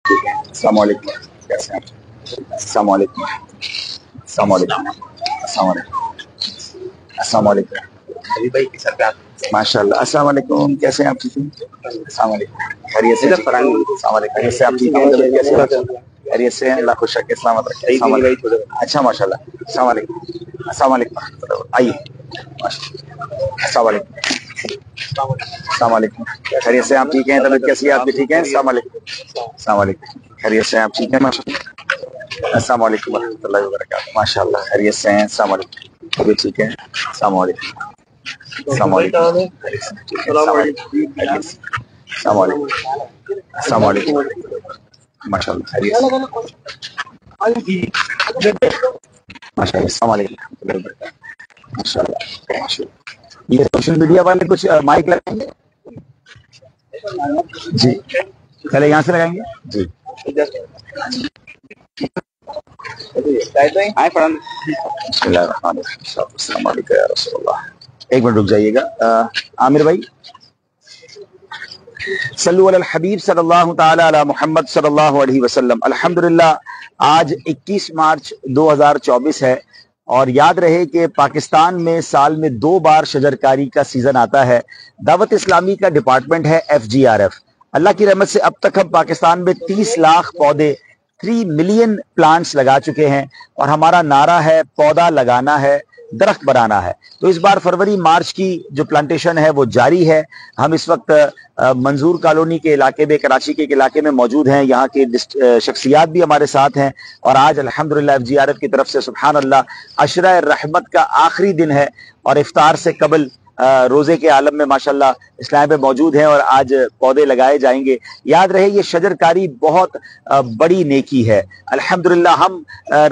ٹھیک ہے. السلام علیکم. کیسے ہیں آپ؟ السلام علیکم. السلام علیکم. السلام علیکم. السلام علیکم. ابھی بھائی کی سرکار ماشاء اللہ. السلام علیکم. کیسے ہیں آپ؟ ٹھیک ہیں. السلام علیکم. خیریت سے؟ السلام علیکم. خیریت سے آپ؟ ٹھیک ہیں. کیسے ہیں؟ خیریت سے ہیں. اللہ خوش رکھے. سلامت رکھے. السلام علیکم. اچھا ماشاء اللہ. السلام علیکم. السلام علیکم. آئیے. السلام علیکم. السلام علیکم. خیریت سے آپ؟ ٹھیک ہیں. طبیعت کیسی ہے آپ کی؟ ٹھیک ہے. السلام علیکم. السلام علیکم. خیریت سے آپ؟ ٹھیک ہیں ماشاء اللہ. السلام علیکم ورحمۃ اللہ وبرکاتہ. ماشاء اللہ. خیریت سے ہیں؟ السلام علیکم. طبیعت ٹھیک ہے. السلام علیکم. السلام علیکم. السلام علیکم. السلام علیکم. السلام علیکم. ماشاء اللہ. خیریت سے ماشاء اللہ. السلام علیکم. ماشاء اللہ. ماشاء اللہ. یہ سوشل میڈیا والے کچھ مائک لگائیں گے جی؟ پہلے یہاں سے لگائیں گے جی. بسم اللہ الرحمن الرحیم. السلام علیکم یا رسول اللہ. ایک منٹ رک جائیے گا. عامر بھائی صلو علی الحبیب صلی اللہ تعالی علی محمد صلی اللہ علیہ وسلم. الحمدللہ آج 21 مارچ 2024 ہے اور یاد رہے کہ پاکستان میں سال میں 2 بار شجرکاری کا سیزن آتا ہے. دعوت اسلامی کا ڈپارٹمنٹ ہے FGRF. اللہ کی رحمت سے اب تک ہم پاکستان میں 30 لاکھ پودے 3 ملین پلانٹس لگا چکے ہیں اور ہمارا نعرہ ہے پودا لگانا ہے درخت بنانا ہے. تو اس بار فروری مارچ کی جو پلانٹیشن ہے وہ جاری ہے. ہم اس وقت منظور کالونی کے علاقے میں کراچی کے علاقے میں موجود ہیں. یہاں کے شخصیات بھی ہمارے ساتھ ہیں اور آج الحمدللہ FGRF کی طرف سے سبحان اللہ عشرہ رحمت کا آخری دن ہے اور افطار سے قبل روزے کے عالم میں ماشاءاللہ اسلام پہ موجود ہیں اور آج پودے لگائے جائیں گے. یاد رہے یہ شجرکاری بہت بڑی نیکی ہے. الحمدللہ ہم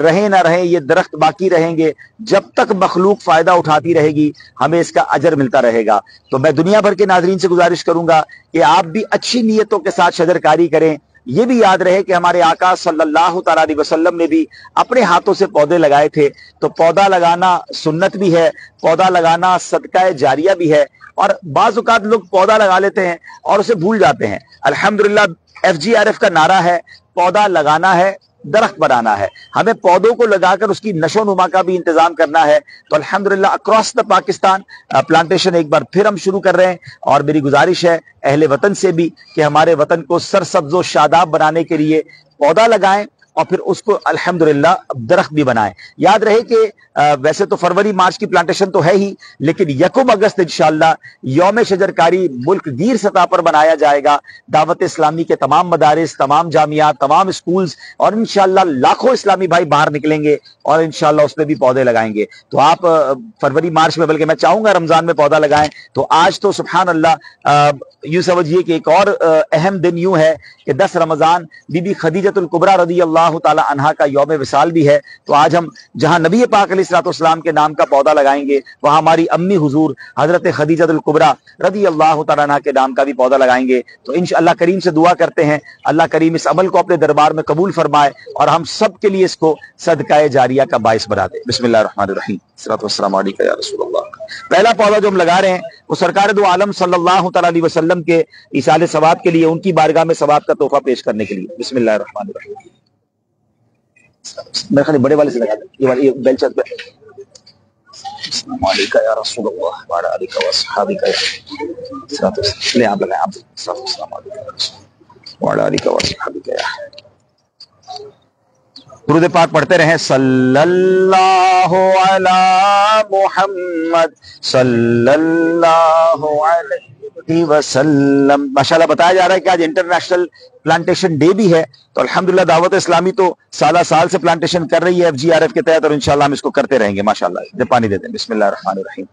رہیں نہ رہیں یہ درخت باقی رہیں گے. جب تک مخلوق فائدہ اٹھاتی رہے گی ہمیں اس کا اجر ملتا رہے گا. تو میں دنیا بھر کے ناظرین سے گزارش کروں گا کہ آپ بھی اچھی نیتوں کے ساتھ شجرکاری کریں. یہ بھی یاد رہے کہ ہمارے آقا صلی اللہ تعالی علیہ وسلم نے بھی اپنے ہاتھوں سے پودے لگائے تھے. تو پودا لگانا سنت بھی ہے, پودا لگانا صدقہ جاریہ بھی ہے. اور بعض اوقات لوگ پودا لگا لیتے ہیں اور اسے بھول جاتے ہیں. الحمدللہ FGRF کا نعرہ ہے پودا لگانا ہے درخت بنانا ہے. ہمیں پودوں کو لگا کر اس کی نشو و نما کا بھی انتظام کرنا ہے. تو الحمدللہ اکراس دا پاکستان پلانٹیشن ایک بار پھر ہم شروع کر رہے ہیں اور میری گزارش ہے اہل وطن سے بھی کہ ہمارے وطن کو سرسبز و شاداب بنانے کے لیے پودا لگائیں اور پھر اس کو الحمدللہ درخت بھی بنائیں. یاد رہے کہ ویسے تو فروری مارچ کی پلانٹیشن تو ہے ہی, لیکن 1 اگست انشاءاللہ یوم شجرکاری ملک گیر سطح پر بنایا جائے گا. دعوت اسلامی کے تمام مدارس, تمام جامعات, تمام اسکولز اور انشاءاللہ لاکھوں اسلامی بھائی باہر نکلیں گے اور انشاءاللہ اس پہ بھی پودے لگائیں گے. تو آپ فروری مارچ میں, بلکہ میں چاہوں گا رمضان میں پودا لگائیں. تو آج تو سبحان اللہ یوں سمجھیے کہ ایک اور اہم دن یوں ہے کہ 10 رمضان بی بی خدیجۃ الکبریٰ رضی اللہ تعالی عنہا کا یوم وصال بھی ہے. تو آج ہم جہاں نبی پاک علیہ الصلوۃ والسلام کے نام کا پودا لگائیں گے وہاں ہماری امی حضور حضرت خدیجۃ الکبریٰ رضی اللہ تعالی عنہا کے نام کا بھی پودا لگائیں گے. تو انشاءاللہ کریم سے دعا کرتے ہیں اللہ کریم اس عمل کو اپنے دربار میں قبول فرمائے اور ہم سب کے لیے اس کو صدقہ جاریہ کا باعث بنا دے. بسم اللہ الرحمن الرحیم. الصلوۃ والسلام علیک یا رسول اللہ. پہلا پودا جو ہم لگا رہے ہیں وہ سرکار دو عالم صلی اللہ تعالی علیہ وسلم کے ایصال ثواب کے لیے, ان کی بارگاہ میں ثواب کا تحفہ پیش کرنے کے لیے. بسم اللہ الرحمن الرحیم. میں خالی بڑے والے سے لگا دیں, یہ بیل چت پہ. السلام علیکم یا رسول اللہ وعلی آلہ وصحبہ لے آپ لگائیں. آپ السلام علیکم یا رسول وعلی آلہ وصحبہ. درود پاک پڑھتے رہیں. صلی اللہ علی محمد صلی اللہ علیہ وسلم. ماشاءاللہ بتایا جا رہا ہے کہ آج انٹرنیشنل پلانٹیشن ڈے بھی ہے. تو الحمدللہ دعوت اسلامی تو سالہ سال سے پلانٹیشن کر رہی ہے FGRF کے تحت اور انشاءاللہ ہم اس کو کرتے رہیں گے. ماشاءاللہ جب پانی دیتے ہیں. بسم اللہ الرحمن الرحیم.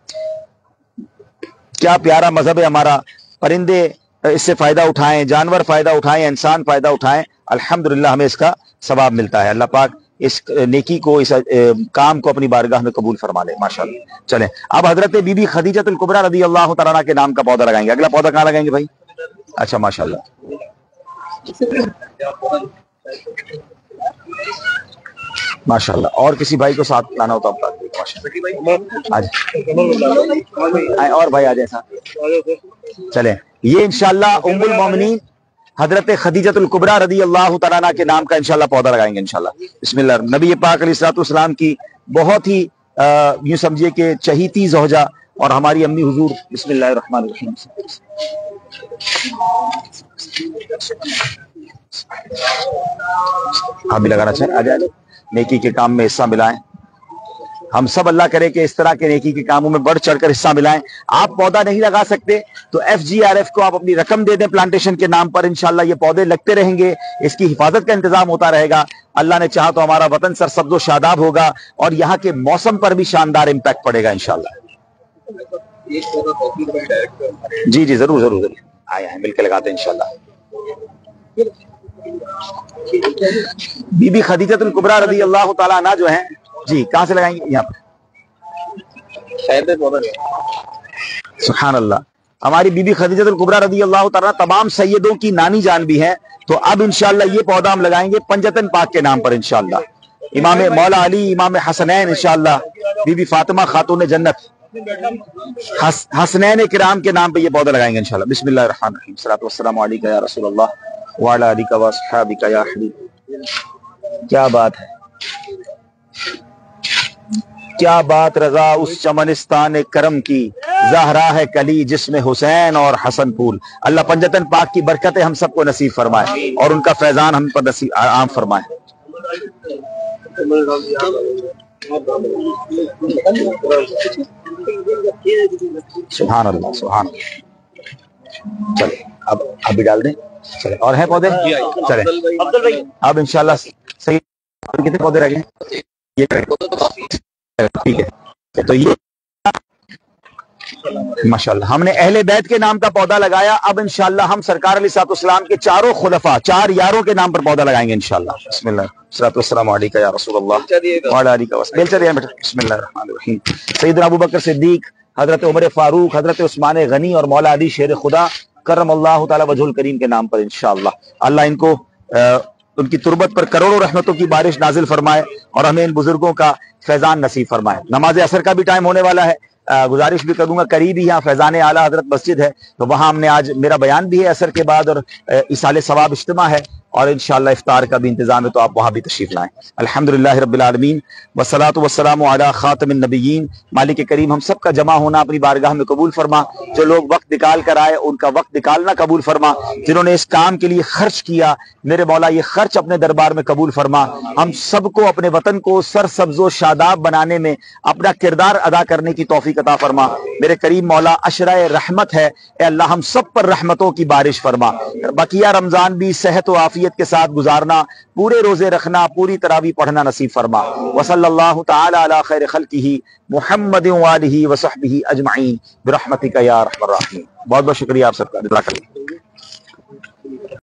کیا پیارا مذہب ہے ہمارا. پرندے اس سے فائدہ اٹھائیں, جانور فائدہ اٹھائیں, انسان فائدہ اٹھائیں. الحمدللہ ہمیں اس کا ثواب ملتا ہے. اللہ پاک اس نیکی کو, اس کام کو اپنی بارگاہ میں قبول فرما لے. ماشاءاللہ. چلیں اب حضرت بی بی خدیجۃ الکبریٰ رضی اللہ تعالیٰ عنہا کے نام کا پودا لگائیں گے. اگلا پودا کہاں لگائیں گے بھائی؟ اچھا ماشاءاللہ. ماشاءاللہ. اور کسی بھائی کو ساتھ لانا ہوتا اور بھائی آ جائیں ساتھ. چلیں یہ انشاءاللہ ام المومنین حضرت خدیجۃ الکبریٰ رضی اللہ تعالیٰ عنہ کے نام کا انشاءاللہ پودا لگائیں گے انشاءاللہ. بسم اللہ. نبی پاک علیہ الصلوۃ والسلام کی بہت ہی یوں سمجھیے کہ چہیتی زوجہ اور ہماری امی حضور. بسم اللہ الرحمن الرحیم. آپ بھی لگانا چاہیں آ جائیں, نیکی کے کام میں حصہ ملائیں. ہم سب اللہ کرے کہ اس طرح کے نیکی کے کاموں میں بڑھ چڑھ کر حصہ ملائیں. آپ پودا نہیں لگا سکتے تو FGRF کو آپ اپنی رقم دے دیں پلانٹیشن کے نام پر, انشاءاللہ یہ پودے لگتے رہیں گے, اس کی حفاظت کا انتظام ہوتا رہے گا. اللہ نے چاہا تو ہمارا وطن سرسبز و شاداب ہوگا اور یہاں کے موسم پر بھی شاندار امپیکٹ پڑے گا انشاءاللہ. جی جی ضرور ضرور ضرور آئے ہیں, مل کے لگاتے ہیں انشاءاللہ. بی بی خدیجۃ الکبریٰ رضی اللہ تعالیٰ عنہ جو ہیں, جی کہاں سے لگائیں گے؟ یہاں پر. سبحان اللہ. ہماری بی بی خدیجۃ الکبریٰ رضی اللہ تعالیٰ تمام سیدوں کی نانی جان بھی ہیں, تو اب انشاءاللہ یہ پودا ہم لگائیں گے پنجتن پاک کے نام پر انشاءاللہ. امام مولا علی, امام حسنین انشاءاللہ, بی بی فاطمہ خاتون جنت, حسنین کرام کے نام پہ یہ پودا لگائیں گے انشاءاللہ. بسم اللہ الرحمن الرحیم. الصلاۃ والسلام علیک یا رسول اللہ وعلی آلک واصحابک یا حبیب. کیا بات ہے, کیا بات رضا اس چمنستان کرم کی, زہرا ہے کلی جس میں حسین اور حسن پھول. اللہ پنجتن پاک کی برکتیں ہم سب کو نصیب فرمائے اور ان کا فیضان ہم پر نصیب عام فرمائے. سبحان اللہ سبحان اللہ. چلے اب بھی ڈال دیں. چلے اور ہیں پودے, چلے اب انشاءاللہ صحیح. کتنے پودے رہ گئے؟ یہ ٹھیک ہے. تو یہ ماشاءاللہ ہم نے اہل بیت کے نام کا پودا لگایا. اب انشاءاللہ ہم سرکار علیہ الصلوۃ والسلام کے چاروں خلفاء, 4 یاروں کے نام پر پودا لگائیں گے انشاءاللہ. بسم اللہ. الصلوۃ والسلام علیک یا رسول اللہ وعلی آلک وصحبہ. بسم اللہ الرحمن الرحیم. سیدنا ابوبکر صدیق, حضرت عمر فاروق, حضرت عثمان غنی اور مولا علی شیر خدا کرم اللہ تعالی وجہ الکریم کے نام پر انشاءاللہ. اللہ ان کو ان کی تربت پر کروڑوں رحمتوں کی بارش نازل فرمائے اور ہمیں ان بزرگوں کا فیضان نصیب فرمائے. نماز عصر کا بھی ٹائم ہونے والا ہے. گزارش بھی کروں گا, قریب ہی یہاں فیضان اعلیٰ حضرت مسجد ہے, تو وہاں ہم نے آج میرا بیان بھی ہے عصر کے بعد, اور ایصال ثواب اجتماع ہے, اور انشاءاللہ افطار کا بھی انتظام ہے, تو آپ وہاں بھی تشریف لائیں. الحمدللہ رب العالمین والصلاۃ والسلام علی خاتم النبیین. مالک کریم ہم سب کا جمع ہونا اپنی بارگاہ میں قبول فرما. جو لوگ وقت نکال کر آئے ان کا وقت نکالنا قبول فرما. جنہوں نے اس کام کے لیے خرچ کیا, میرے مولا یہ خرچ اپنے دربار میں قبول فرما. ہم سب کو اپنے وطن کو سرسبز و شاداب بنانے میں اپنا کردار ادا کرنے کی توفیق عطا فرما. میرے کریم مولا عشرہ رحمت ہے, اے اللہ ہم سب پر رحمتوں کی بارش فرما. بقیہ رمضان بھی صحت و عافیت کے ساتھ گزارنا, پورے روزے رکھنا, پوری تراویح پڑھنا نصیب فرما. وصلی اللہ تعالی علی خیر خلقہ محمد وآلہ وصحبہ اجمعین برحمتک یا ارحم الراحمین. بہت بہت شکریہ آپ سب کا.